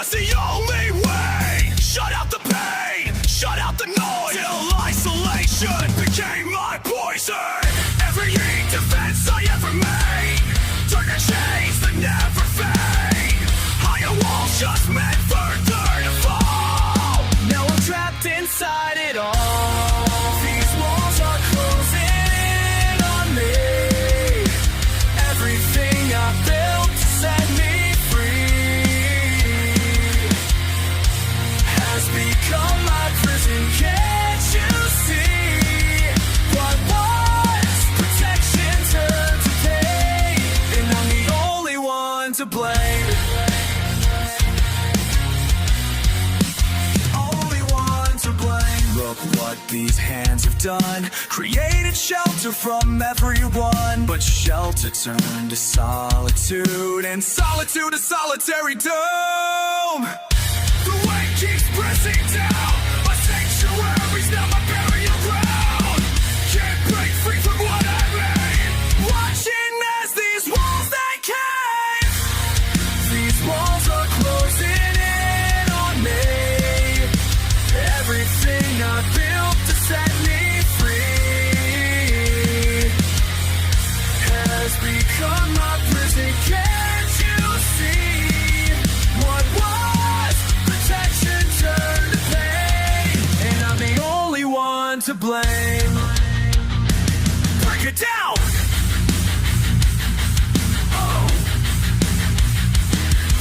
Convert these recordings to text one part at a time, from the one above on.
was the only way. Shut out the pain, shut out the noise, till isolation became my poison. Every defense I ever made turned to chains that never fade. Higher walls just meant further to fall. Now I'm trapped inside it all. These walls are closing in on me. Everything I built to set me free has become my prison. Can't you see? What was protection turned to pain, and I'm the only one to blame. Only one to blame. Look what these hands have done. Created shelter from everyone, but shelter turned to solitude, and solitude a solitary doom. The weight keeps pressing down. My sanctuary's now my burial ground. Can't break free from what I made. Watching as these walls they cave. These walls are closing in on me. Everything I built to set me free has become my prison. Can't you see? What was protection turned to pain, and I'm the only one to blame. Break it down! Oh.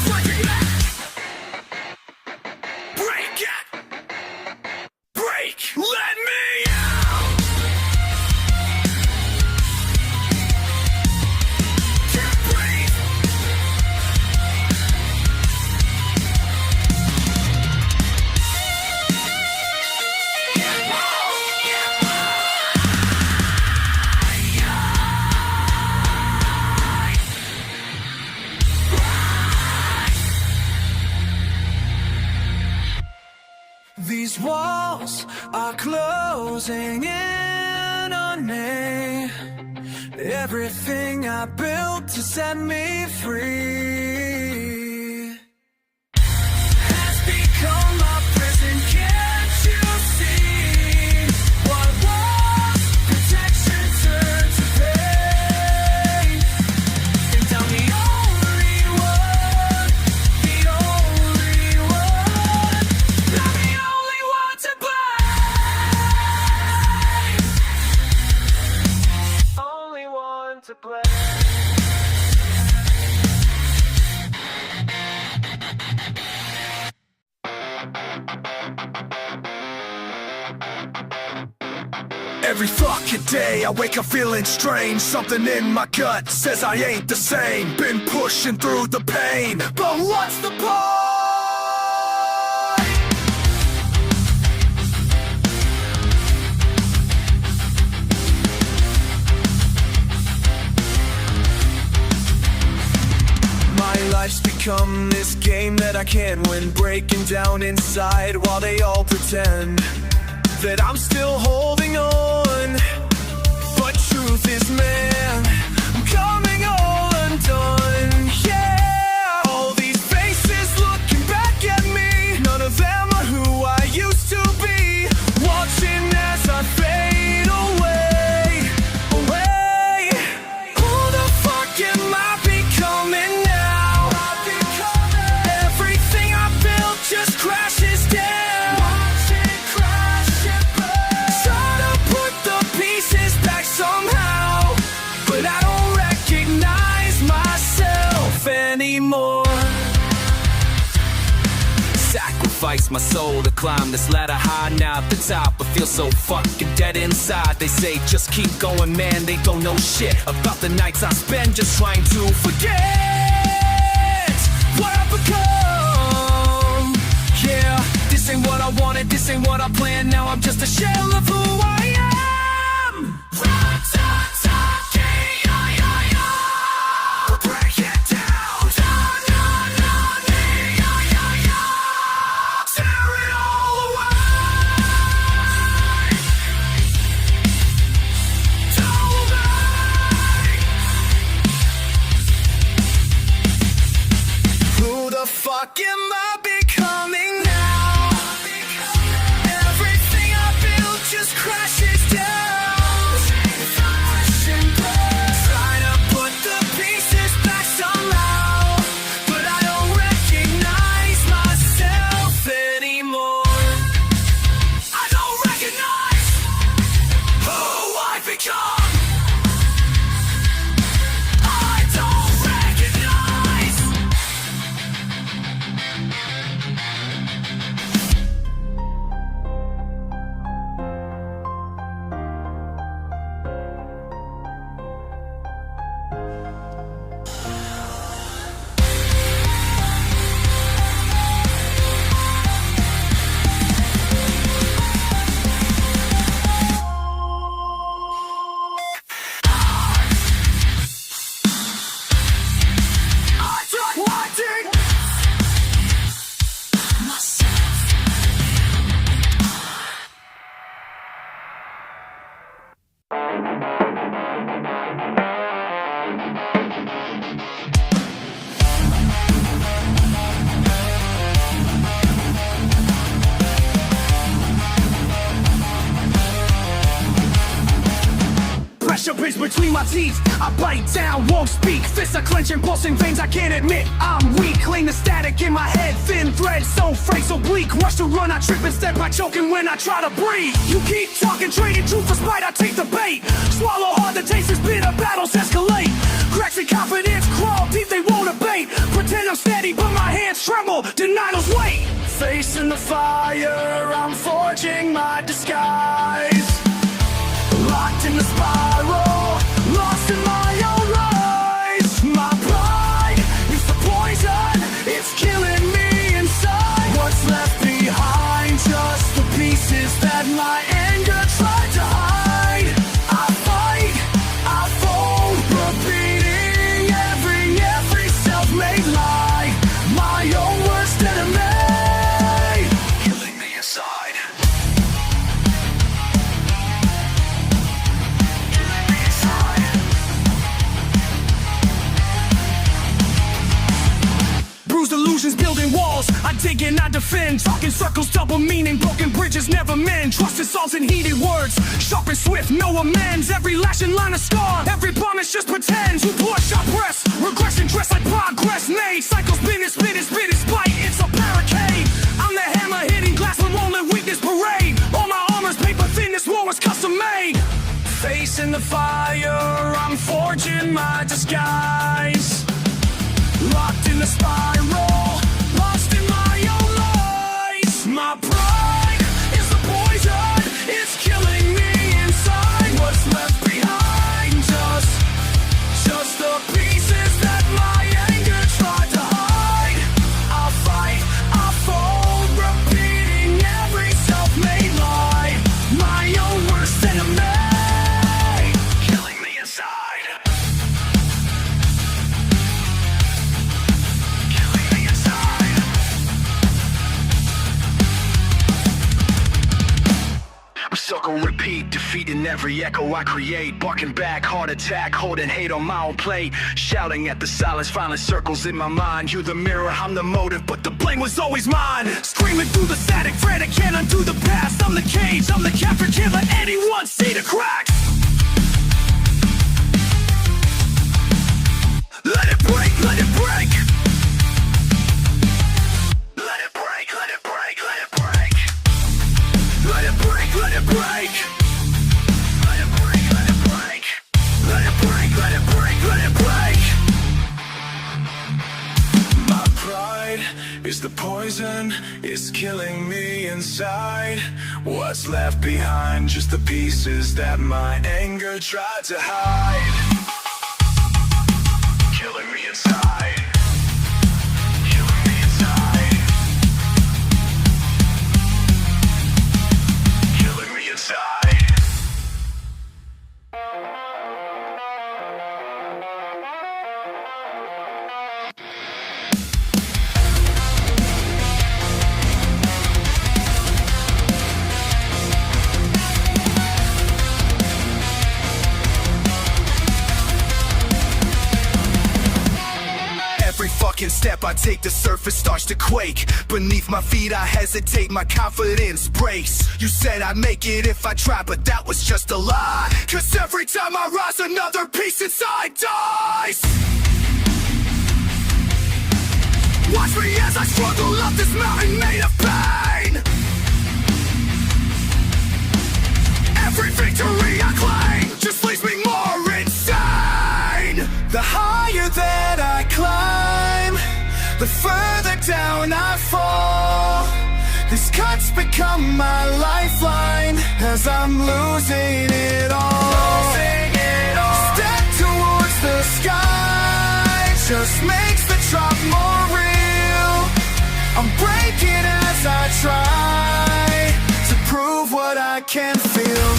Break it back! Break it! Break! Let me out! Can't breathe! These walls are closing in on me. Everything I built to set me free has become my prison. Can't you see? What was protection turned to pain, and I'm the only one, the only one. I'm the only one to blame. Only one to blame. Every fucking day I wake up feeling strange. Something in my gut says I ain't the same. Been pushing through the pain, but what's the point? My life's become this game that I can't win, breaking down inside while they all pretend that I'm still holding on. But truth is, man, I'm coming all undone. Yeah, all these faces looking back at me, none of them are who I used to be. Watching as I fade away, away. Who the fuck am I becoming now? Everything I built just crashes down. Sacrifice my soul to climb this ladder high. Now at the top I feel so fucking dead inside. They say just keep going, man, they don't know shit about the nights I spend just trying to forget what I've become. Yeah, this ain't what I wanted, this ain't what I planned. Now I'm just a shell of who I am. Break it down. Fuck am I is between my teeth. I bite down, won't speak. Fists are clenching, pulsing veins. I can't admit I'm weak. Clean the static in my head. Thin thread, so frayed, so bleak. Rush to run, I trip instead by choking when I try to breathe. You keep talking, trading truth for spite. I take the bait. Swallow hard, the taste is bitter. Battles escalate. Cracks in confidence crawl deep, they won't abate. Pretend I'm steady, but my hands tremble. Denial's weight. Facing the fire, I'm forging my disguise. Locked in the spiral, lost in my own lies. My pride is the poison, it's killing me inside. What's left behind, just the pieces that my anger tried to hide. I fight, I fold, repeating every self-made lie. My own worst enemy, killing me inside. Bruised illusions building walls, I dig and I defend. Talking circles, double meaning, broken bridges never mend. Trust assaults and heated words, sharp and swift, no amends. Every lash and line of scar, every promise just pretends. Who pour sharp press, regression dressed like progress made. Cycles spin and spit and spit and spite, it's a barricade. I'm the hammer hitting glass when rolling weakness parade. All my armor's paper thin, this war was custom made. Facing the fire, I'm forging my disguise. Locked in the spiral, lost in my own lies. My pride is the poison, it's killing me inside. What's left behind, just the pieces that my anger tried to hide. I fight, I fold, repeating every self-made lie. My own worst enemy, killing me inside. Circle repeat, defeating every echo I create. Barking back, heart attack, holding hate on my own plate. Shouting at the silence, violent circles in my mind. You the mirror, I'm the motive, but the blame was always mine. Screaming through the static, frantic, can't undo the past. I'm the cage, I'm the captor, can't let anyone see the cracks. Let it break, let it break. Let it break, let it break, let it break. Let it break, let it break. Let it break, let it break. Let it break, let it break, let it break. My pride is the poison, it's killing me inside. What's left behind, just the pieces that my anger tried to hide. Killing me inside. Killing me inside. Killing me inside. Every fucking step I take, the surface starts to quake. Beneath my feet I hesitate, my confidence breaks. You said I'd make it if I tried, but that was just a lie. Cause every time I rise, another piece inside dies. Watch me as I struggle up this mountain made of pain. Every victory I claim just leaves me more insane. The higher that I climb, the further down I fall. This cut's become my lifeline as I'm losing it all. Step towards the sky just makes the drop more real. I'm breaking as I try to prove what I can feel.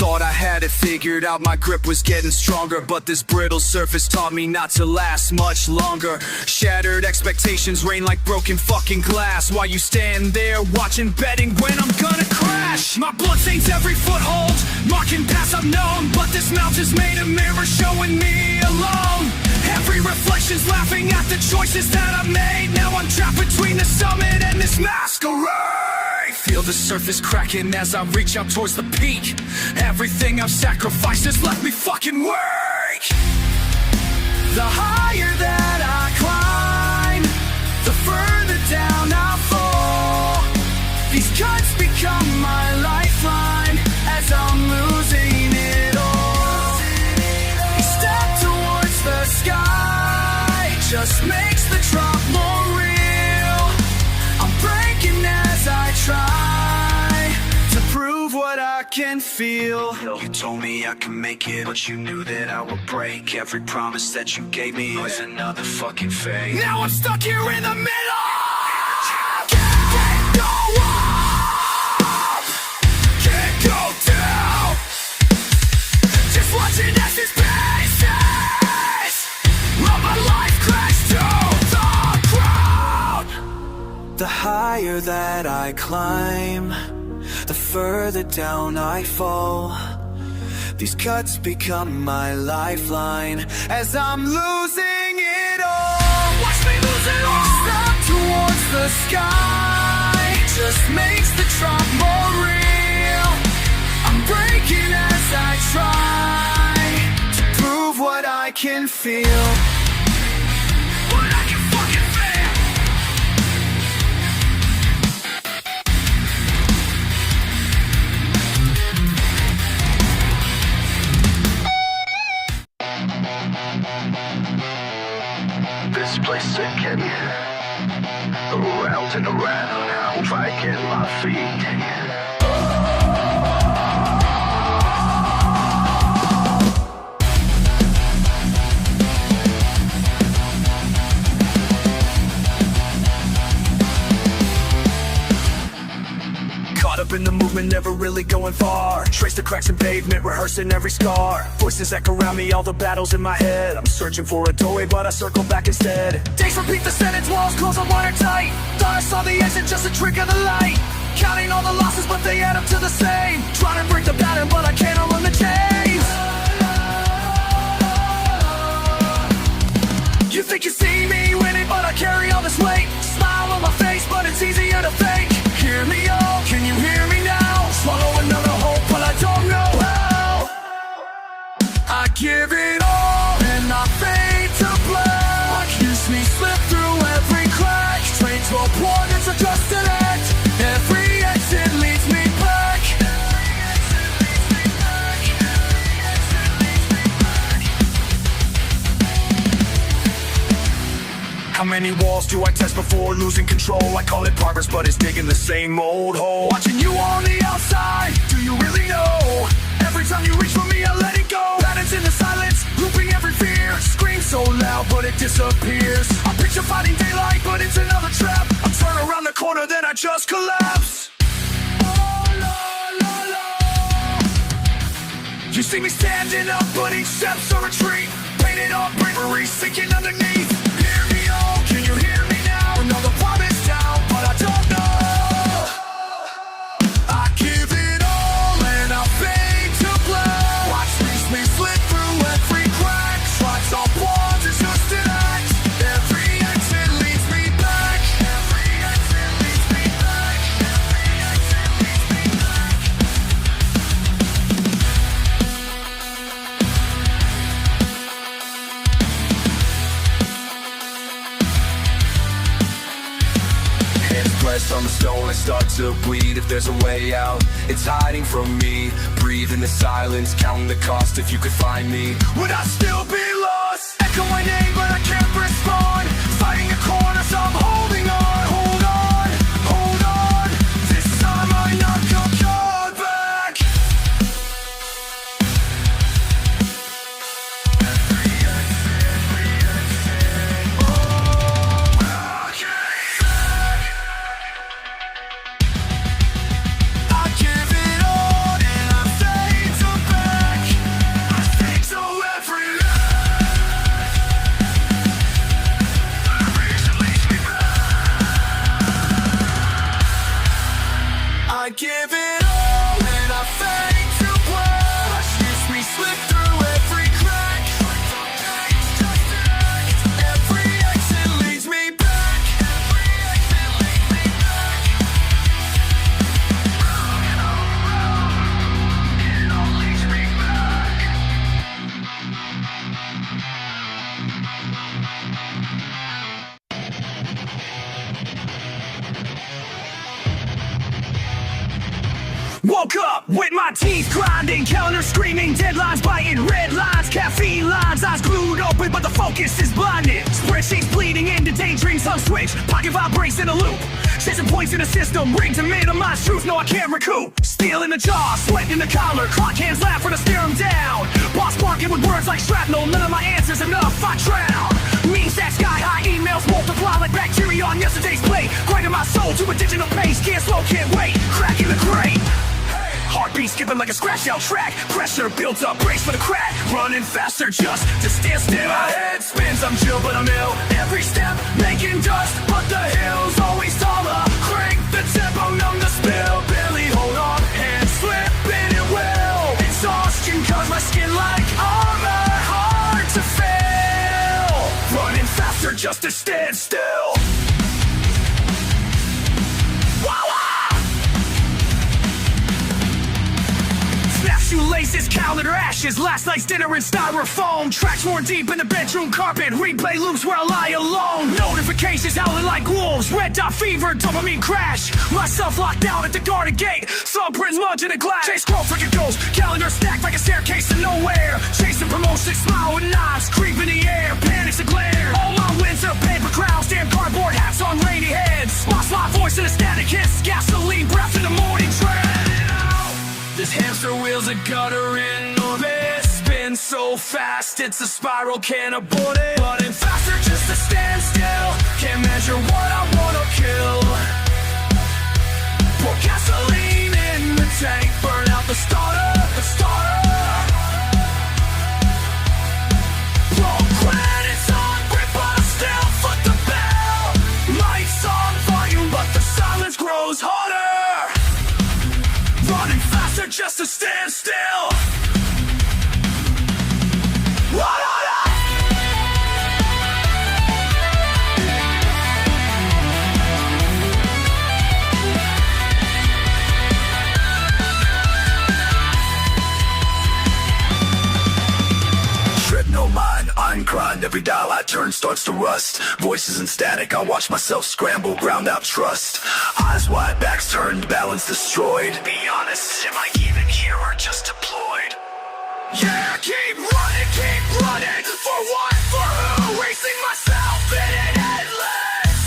Thought I had it figured out, my grip was getting stronger, but this brittle surface taught me not to last much longer. Shattered expectations rain like broken fucking glass, while you stand there watching, betting when I'm gonna crash. My blood stains every foothold, marking paths I've known, but this mountain's made a mirror showing me alone. Every reflections laughing at the choices that I made. Now I'm trapped between the summit and this masquerade. Feel the surface cracking as I reach out towards the peak. Everything I've sacrificed has left me fucking weak. The higher that I climb, the further down I fall. These cuts become my lifeline as I'm losing it all. Each step towards the sky just makes the drop more real. I'm breaking as I try to prove what I can feel. You told me I could make it, but you knew that I would break. Every promise that you gave me was another fucking fake. Now I'm stuck here in the middle. Can't go up, can't go down. Just watching as this pieces of my life crash to the ground. The higher that I climb, the further down I fall. These cuts become my lifeline as I'm losing it all. Watch me lose it all. Step towards the sky just makes the drop more real. I'm breaking as I try to prove what I can feel. What I can fucking feel. This place sinking, around and around, dragging my feet. Caught up in the movement, never really going far. Trace the cracks in pavement, rehearsing every scar. Voices echo around me, all the battles in my head. I'm searching for a doorway, but I circle back instead. Days repeat the sentence, walls close on watertight. Thought I saw the exit, just a trick of the light. Counting all the losses, but they add up to the same. Trying to break the pattern, but I can't unlearn the chains. You think you see me winning, but I carry all this weight. Smile on my face, but it's easier to fake. Hear me out, can you hear me now? Swallow another hope, but I don't know how. I give it all and I fade to black. Watch me slip through every crack. Straight to a point, it's a just an act. Every exit leads me back. How many walls do I test before losing control? I call it progress, but it's digging the same old hole. Watching you on the outside, do you really know? Every time you reach for me, I let it go. Patterns in the silence, looping every fear. Scream so loud, but it disappears. I picture fighting daylight, but it's another trap. I turn around the corner, then I just collapse. Oh, la, la, la. You see me standing up, but each step's a retreat. Painted on bravery, sinking underneath. Hear me out, can you hear me now? Another promise down, but I don't know. I give it all and I fade to black. Watch me slip through every crack. Tries on pawns, it's just an act. Every exit leads me back. Every exit leads me back. Every exit leads me back. Hands pressed on the stone, I start to bleed. If there's a way out, it's hiding from me. Breathe in the silence, counting the cost. If you could find me, would I still be lost? Echo my name, but I can't respond. Fighting a corner, so I'm holding on. Hold on, hold on. This time I not come back. Every exit, oh, I give it all and I fade to black. I fade to every life. Woke up with my teeth grinding, calendar screaming, deadlines biting, red lines, caffeine lines, eyes glued open, but the focus is blinded. Spreadsheets bleeding into daydreams, hung switch, pocket vibrates in a loop. Chasing points in the system, rigged to minimize truth, no I can't recoup. Steel in the jaw, sweat in the collar, clock hands laugh when I stare them down. Boss barking with words like shrapnel, none of my answers enough, I drown. Means that sky high, emails multiply like bacteria on yesterday's plate. Grinding my soul to a digital pace, can't slow, can't wait, cracking the grate. Heartbeat skipping like a scratched out track. Pressure builds up, brace for the crack. Running faster just to stand still. My head spins, I'm chill but I'm ill. Every step making dust, but the hill's always taller. Crank the tempo, numb the spill. Barely hold on, hands slipping at will. Exhaustion cause my skin like armor, hard to fail. Running faster just to stand still. Shoelaces, calendar ashes, last night's dinner in styrofoam. Tracks more deep in the bedroom carpet, replay loops where I lie alone. Notifications howling like wolves, red dot fever, dopamine crash. Myself locked down at the garden gate, thumbprints smudge in the glass. Chase scroll for ghost, calendar stacked like a staircase to nowhere. Chasing promotions, smile with knives, creep in the air, panics a glare. All my wins are paper crowns, damn cardboard hats on rainy heads. Lost my voice in a static hiss, gasoline breath in the morning tread. This hamster wheel's a gutter in orbit. Spins so fast, it's a spiral, can't abort it. Running faster just to stand still. Can't measure what I wanna kill. Pour gasoline in the tank, burn out the starter, the starter. Wrong planets on grip, but I still foot the bell. Lights on volume, but the silence grows harder. Running faster just to stand still. Trip no mind, I'm grind. Every dial I turn starts to rust. Voices in static, I watch myself scramble, ground out trust. Eyes wide, backs turned, balance destroyed. Be honest, am I even here or just deployed? Yeah, keep running. For what, for who? Racing myself in it endless.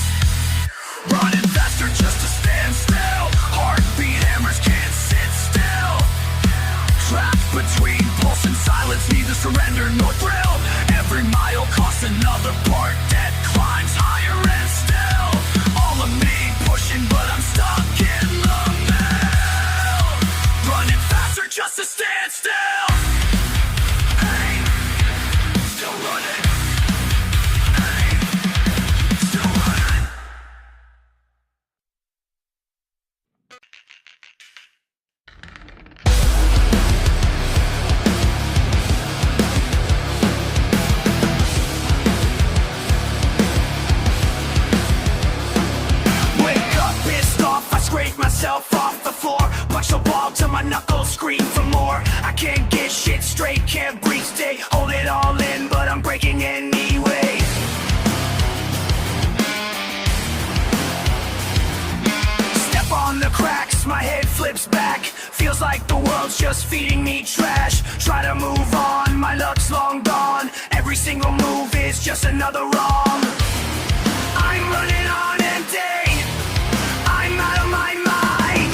Running faster just to stand still. Heartbeat hammers can't sit still. Trapped between pulse and silence, neither surrender nor thrill. Every mile costs another part, dead climbs higher and still. All of me pushing, but I'm stuck in the middle. Running faster just to stand still. Hey, still running. Hey, still running. Scrape myself off the floor, punch the wall till my knuckles scream for more. I can't get shit straight, can't breathe, stay, hold it all in, but I'm breaking anyway. Step on the cracks, my head flips back. Feels like the world's just feeding me trash. Try to move on, my luck's long gone. Every single move is just another wrong. I'm running on empty. I'm out of my mind.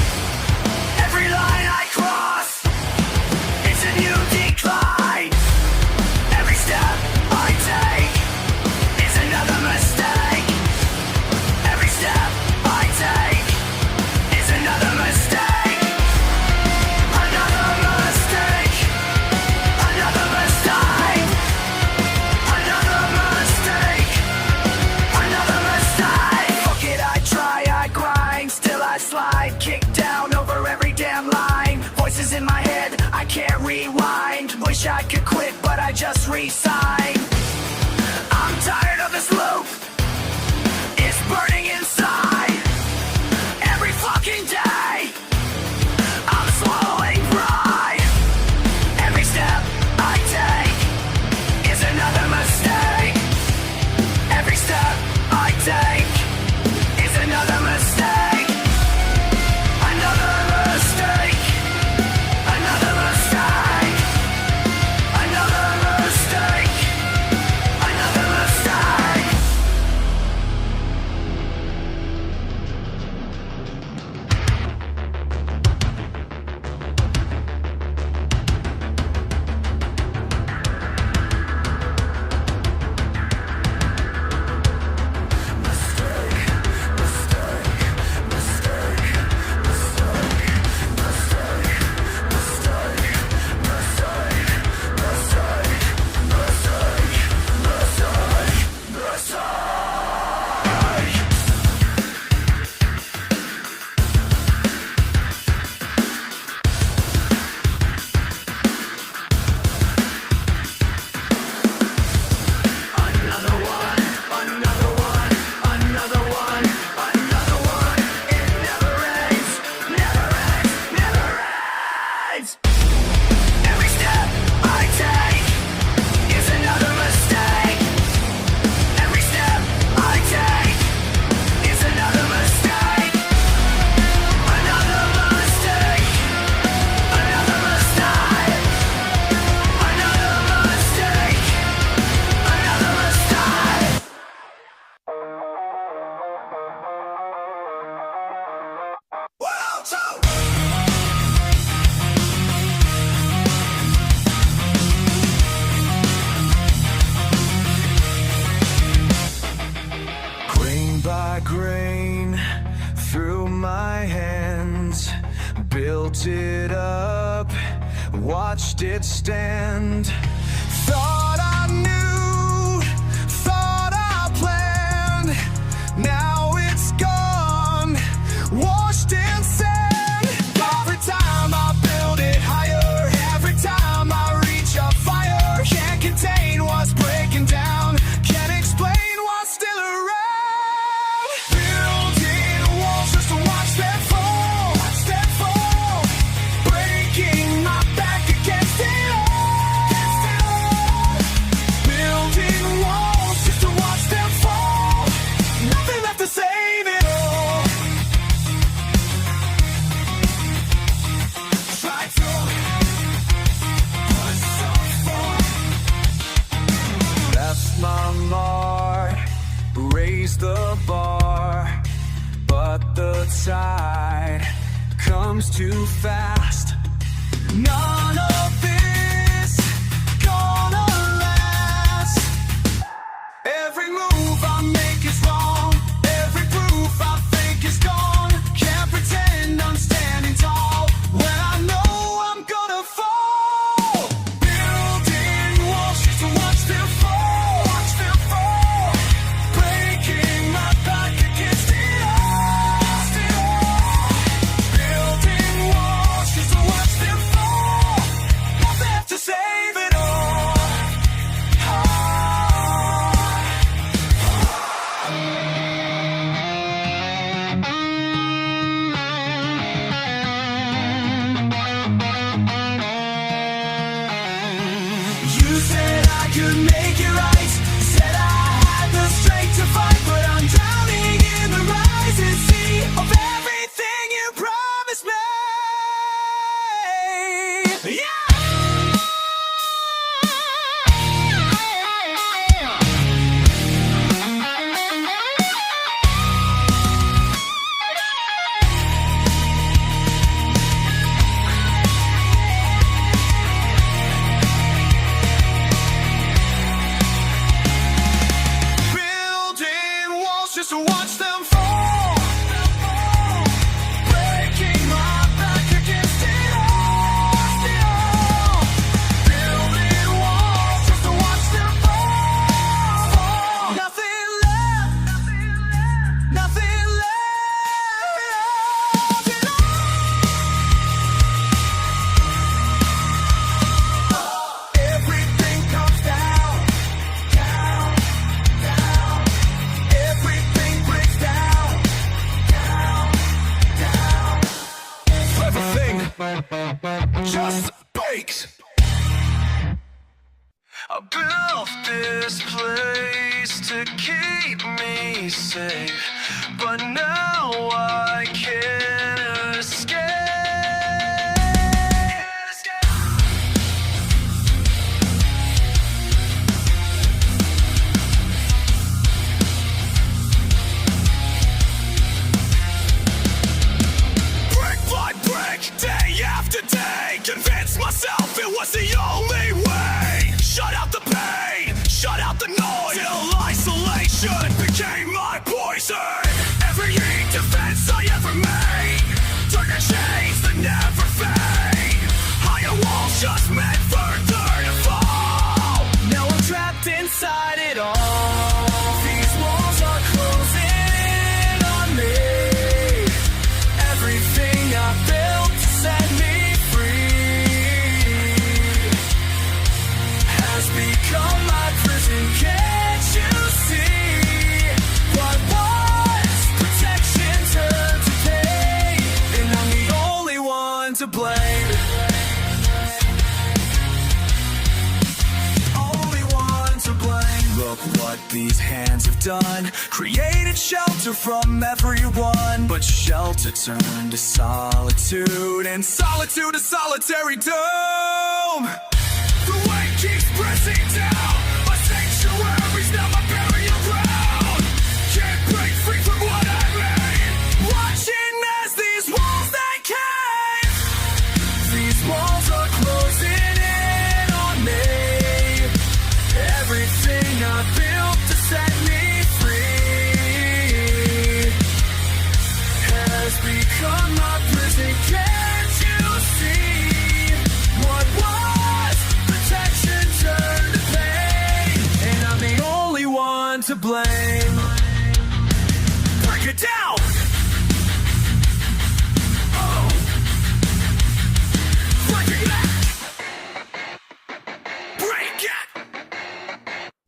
Every line I cross, it's a new decline. Every step I take is another mistake. Every step I take is another mistake. Another mistake. Another mistake. Another mistake. Another mistake. Fuck it, I try, I grind, still I slide, kick down over every damn line. Voices in my head, I can't rewind. Wish I could quit, but I just resign. I'm tired of this loop, it's burning inside. Every fucking day, I'm swallowing pride. Every step I take is another mistake. Every step I take is another mistake. Another mistake. hands, built it up, watched it stand. Thought I knew, thought I planned. Now it's gone, washed in sand. Every time I build it higher, every time I reach a fire, can't contain what's breaking down, can't explain what's still around. Building walls just to watch them fall, breaking my back against it all. Building walls just to watch them fall, nothing left to save it all. Try to push so far, left my mark, raised the bar, but the tide comes too fast. None of this gonna last. Every move I make is wrong, every proof I think is gone. Can't pretend I'm standing tall when I know I'm gonna fall. Building walls just to watch them fall, breaking my back against it all. Building walls just to watch them fall, nothing left to save it all. You said I could make it right, said I had the strength to fight, but I'm drowning in the rising sea of everything you promised me. Yeah! Building walls just to watch them fall, breaking my back against it all. Building walls just to watch them fall. Nothing left, nothing left at all. Everything comes down, down, down. Everything breaks down, down, down. Everything just breaks. I built this place to keep me safe, but now I can't escape. Brick by brick, day after day, convinced myself it was the only way. Shut out the pain, shut out the noise, till isolation became my poison. Every defense I ever made, darker shades that never fade. Higher walls just meant further to fall. Now I'm trapped inside it all. These walls are closing in on me. Everything I built to set me free has become my prison. Can't you see? What was protection turned to pain, and I'm the only one to blame. Only one to blame. Look what these hands have done, created shelter from everyone, but shelter turned to solitude, and solitude a solitary doom. The weight keeps pressing down, my sanctuary's now my burial ground. Can't break free from what I made, watching as these walls they cave. These walls are closing in on me. Everything I built to set me free has become my prison. Can't you see? What was protection turned to pain, and I'm the only one to blame. Break it down! Oh. Break it! Break it!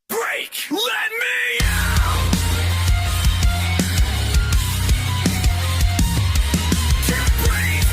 Break! Let me out! Can't breathe!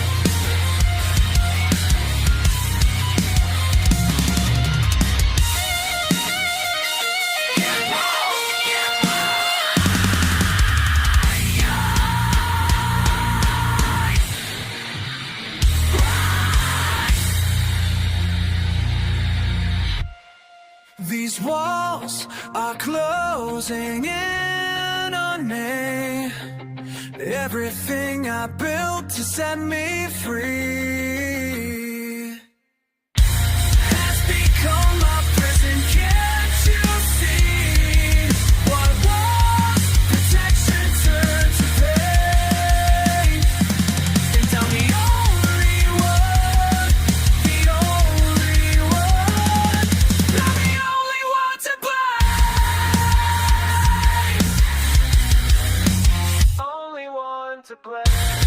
These walls are closing in on me. Everything I built to set me free has become my prison. Can't you see? What was protection turned to pain, and I'm the only one, the only one. I'm the only one to blame. Only one to blame.